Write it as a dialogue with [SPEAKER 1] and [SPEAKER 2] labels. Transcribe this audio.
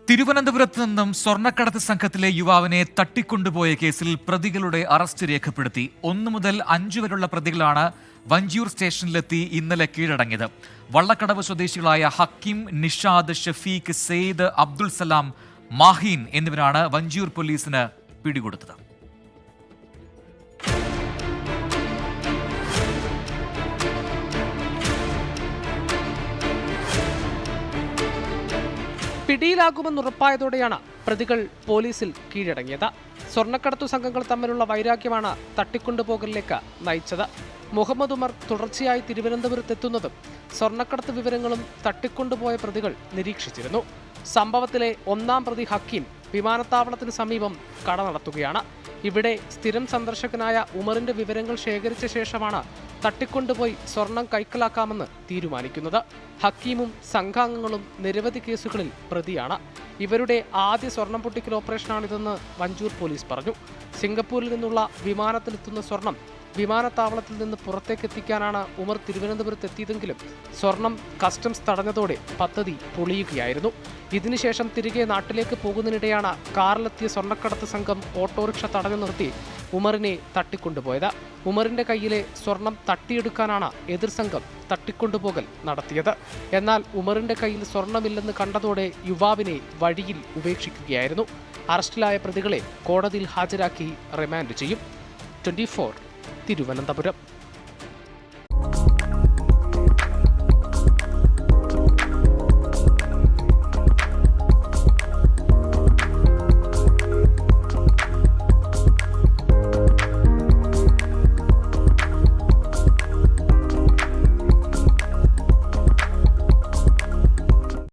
[SPEAKER 1] തിരുവനന്തപുരത്ത് നിന്നും സ്വർണ്ണക്കടത്ത് സംഘത്തിലെ യുവാവിനെ തട്ടിക്കൊണ്ടുപോയ കേസിൽ പ്രതികളുടെ അറസ്റ്റ് രേഖപ്പെടുത്തി 1 മുതൽ 5 വരെയുള്ള പ്രതികളാണ് വഞ്ചിയൂർ സ്റ്റേഷനിലെത്തി ഇന്നലെ കീഴടങ്ങിയത്. വള്ളക്കടവ് സ്വദേശികളായ ഹക്കീം, നിഷാദ്, ഷഫീഖ്, സെയ്ദ്, അബ്ദുൾ സലാം, മാഹീൻ എന്നിവരാണ് വഞ്ചിയൂർ പോലീസിന് പിടികൊടുത്തത്.
[SPEAKER 2] പിടിയിലാകുമെന്നുറപ്പായതോടെയാണ് പ്രതികൾ പോലീസിൽ കീഴടങ്ങിയത്. സ്വർണ്ണക്കടത്തു സംഘങ്ങൾ തമ്മിലുള്ള വൈരാഗ്യമാണ് തട്ടിക്കൊണ്ടുപോകലിലേക്ക് നയിച്ചത്. മുഹമ്മദ് ഉമർ തുടർച്ചയായി തിരുവനന്തപുരത്തെത്തുന്നതും സ്വർണ്ണക്കടത്ത് വിവരങ്ങളും തട്ടിക്കൊണ്ടുപോയ പ്രതികൾ നിരീക്ഷിച്ചിരുന്നു. സംഭവത്തിലെ 1-ാം പ്രതി ഹക്കീം വിമാനത്താവളത്തിന് സമീപം കട നടത്തുകയാണ്. ഇവിടെ സ്ഥിരം സന്ദർശകനായ ഉമറിന്റെ വിവരങ്ങൾ ശേഖരിച്ച ശേഷമാണ് തട്ടിക്കൊണ്ടുപോയി സ്വർണം കൈക്കലാക്കാമെന്ന് തീരുമാനിക്കുന്നത്. ഹക്കീമും സംഘാംഗങ്ങളും നിരവധി കേസുകളിൽ പ്രതിയാണ്. ഇവരുടെ ആദ്യ സ്വർണം പൊട്ടിക്കൽ ഓപ്പറേഷനാണിതെന്ന് വഞ്ചൂർ പോലീസ് പറഞ്ഞു. സിംഗപ്പൂരിൽ നിന്നുള്ള വിമാനത്തിലെത്തുന്ന സ്വർണം വിമാനത്താവളത്തിൽ നിന്ന് പുറത്തേക്ക് എത്തിക്കാനാണ് ഉമർ തിരുവനന്തപുരത്ത് എത്തിയതെങ്കിലും സ്വർണം കസ്റ്റംസ് തടഞ്ഞതോടെ പദ്ധതി പൊളിയുകയായിരുന്നു. ഇതിനുശേഷം തിരികെ നാട്ടിലേക്ക് പോകുന്നതിനിടെയാണ് കാറിലെത്തിയ സ്വർണ്ണക്കടത്ത് സംഘം ഓട്ടോറിക്ഷ തടഞ്ഞു നിർത്തി ഉമറിനെ തട്ടിക്കൊണ്ടുപോയത്. ഉമറിന്റെ കയ്യിലെ സ്വർണം തട്ടിയെടുക്കാനാണ് എതിർ സംഘം തട്ടിക്കൊണ്ടുപോകൽ നടത്തിയത്. എന്നാൽ ഉമറിന്റെ കയ്യിൽ സ്വർണമില്ലെന്ന് കണ്ടതോടെ യുവാവിനെ വഴിയിൽ ഉപേക്ഷിക്കുകയായിരുന്നു. അറസ്റ്റിലായ പ്രതികളെ കോടതിയിൽ ഹാജരാക്കി റിമാൻഡ് ചെയ്യും. 24 തിരുവനന്തപുരം.